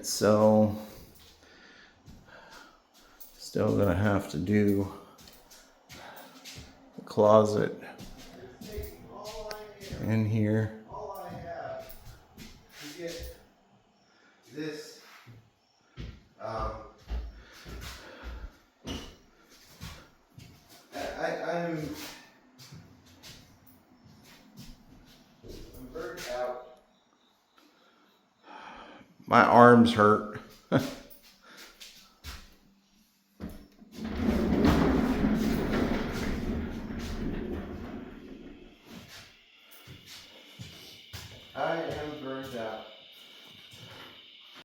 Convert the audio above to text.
So still gonna have to do the closet in here. All I have to get this I'm burnt out. My arms hurt.